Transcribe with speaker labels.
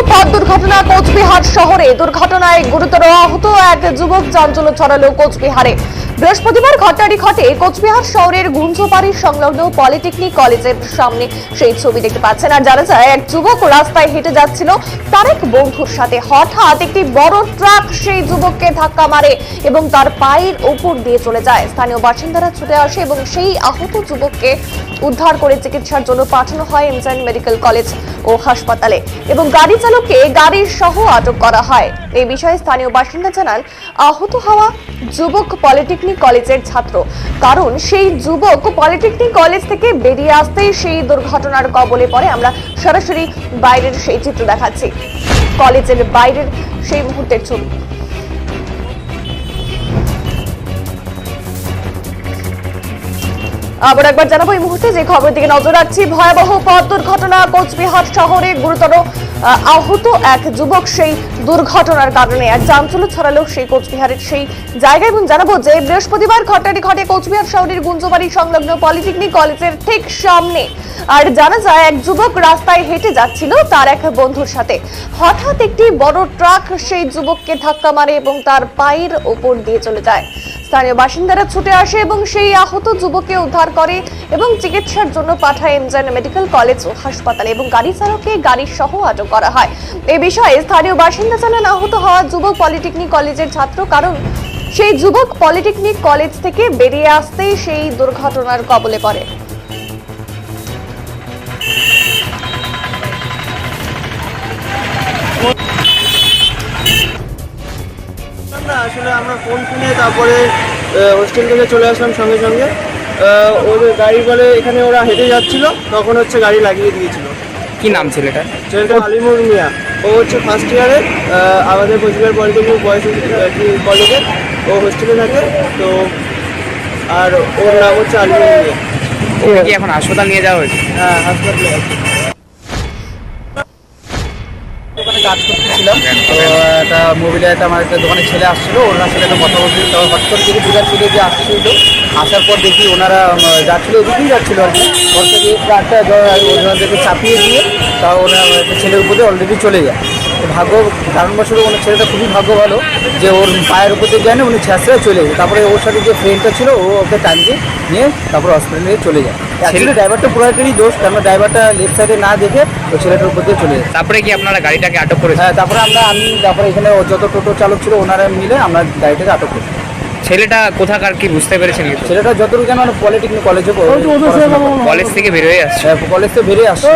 Speaker 1: পথ দুর্ঘটনা কোচবিহার শহরে। দুর্ঘটনায় গুরুতর আহত এক যুবক, চাঞ্চল্য ছড়ালো কোচবিহারে। বৃহস্পতিবার ঘটনাটি ঘটে কোচবিহার শহরের গুঞ্জবাড়ি সংলগ্ন পলিটেকনিক কলেজের সামনে। সেই ছবি দেখতে পাচ্ছেন। আর জানা যায়, এক যুবক রাস্তায় হেঁটে যাচ্ছিল তার এক বন্ধুর সাথে। হঠাৎ একটি বড় ট্রাক সেই যুবককে ধাক্কা মারে এবং তার পায়ের উপর দিয়ে চলে যায়। স্থানীয় বাসিন্দারা ছুটে আসে এবং সেই আহত যুবককে উদ্ধার করে চিকিৎসার জন্য পাঠানো হয় এমজেএন মেডিকেল কলেজ ও হাসপাতালে এবং গাড়ি চালককে গাড়ির সহ আটক করা হয়। এই বিষয়ে স্থানীয় বাসিন্দা জানান, আহত হওয়া যুবক পলিটেকনিক কলেজের ছাত্র। কারণ সেই যুবক পলিটেকনিক কলেজ থেকে বেরিয়ে আসতেই সেই দুর্ঘটনার কবলে পড়ে। আমরা সরাসরি বাইরের সেই চিত্র দেখাচ্ছি, কলেজের বাইরের সেই মুহূর্তের ছবি। আবার একবার জানাবো এই মুহূর্তে যে খবরের দিকে নজর রাখছি। ভয়াবহ পথ দুর্ঘটনা কোচবিহার শহরে। গুরুতর আহত এক যুবক সেই দুর্ঘটনার কারণে এক চাঞ্চল্য ছড়ালো সেই কোচবিহারের সেই জায়গায়। এবং জানাবো যে বৃহস্পতিবার ঘটনাটি ঘটে কোচবিহার শহরের গুঞ্জবাড়ি সংলগ্ন পলিটেকনিক কলেজের ঠিক সামনে। আর জানা যায়, এক যুবক রাস্তায় হেঁটে যাচ্ছিল তার এক বন্ধুর সাথে। হঠাৎ একটি বড় ট্রাক সেই যুবককে ধাক্কা মারে এবং তার পায়ের ওপর দিয়ে চলে যায়। স্থানীয় বাসিন্দারা ছুটে আসে এবং সেই আহত যুবককে উদ্ধার করে এবং চিকিৎসার জন্য পাঠায় এমজেএন মেডিকেল কলেজ ও হাসপাতালে এবং গাড়ি চালককে গাড়ির সহ আটক করা হয়। এই বিষয়ে স্থানীয় বাসিন্দা জানান, আহত হওয়া যুবক পলিটেকনিক কলেজের ছাত্র। কারণ সেই যুবক পলিটেকনিক কলেজ থেকে বেরিয়ে আসতেই সেই দুর্ঘটনার কবলে পড়ে।
Speaker 2: আসলে আমরা ফোন শুনে তারপরে হোস্টেল থেকে চলে আসলাম সঙ্গে সঙ্গে। ওদের গাড়ি বলে এখানে ওরা হেঁটে যাচ্ছিল, তখন হচ্ছে গাড়ি লাগিয়ে দিয়েছিল।
Speaker 3: কি নাম ছেলেটা?
Speaker 2: ছেলেটা আলিমুর মিয়া। ও হচ্ছে ফার্স্ট ইয়ারে আমাদের কোচবিহার পলিটেকনিক বয়েজ কলেজে। ও হোস্টেলে থাকে তো। আর ওর নাম হচ্ছে আলিমুর মিয়া।
Speaker 3: ওকে কি এখন হাসপাতাল নিয়ে যাওয়া হয়েছে?
Speaker 2: হ্যাঁ, হাসপাতালে আছে।
Speaker 4: ওখানে কাজ করতেছিলাম, তো একটা মোবাইলে আমার একটা দোকানে ছেলে আসছিলো, ওনার সাথে একটা কথা বলছিল। তো হট করে দেখি দুটা ছেলে যে আসছিল, আসার পর দেখি ওনারা যাচ্ছিলো, এদিকেই যাচ্ছিলো আর কি। ওর থেকে ট্রাকটা ওনাদেরকে চাপিয়ে দিয়ে তা ওনার একটা ছেলের উপরে অলরেডি চলে যায়। তো ভাগ্য কারণবশত ওনার ছেলেটা খুবই ভাগ্য ভালো যে ওর পায়ের উপর দিয়ে যায় না, উনি ছেঁচড়ে চলে যায়। তারপরে ওর সাথে যে ফ্রেন্ডটা ছিল ও ওকে টানকে নিয়ে তারপর হসপিটালে চলে যায়। অ্যাকচুয়ালি ড্রাইভারটা পুরোটারই দোষ, কারণ ড্রাইভারটা লেফট সাইডে না দেখে ওই ছেলেটার উপর দিয়ে চলে যায়।
Speaker 3: তারপরে কি আপনারা গাড়িটাকে আটক করেছেন?
Speaker 4: হ্যাঁ, তারপরে তারপরে এখানে যত টোটো চালক ছিল ওনারা মিলে আমরা গাড়িটাকে আটক করি।
Speaker 3: ছেলেটা কোথাকার কি বুঝতে পেরেছেন?
Speaker 4: ছেলেটা যতটুকু জানো পলিটেকনিক কলেজে
Speaker 3: কলেজ থেকে বের হয়ে আসছে।
Speaker 4: কলেজ থেকে বেরিয়ে আসছে।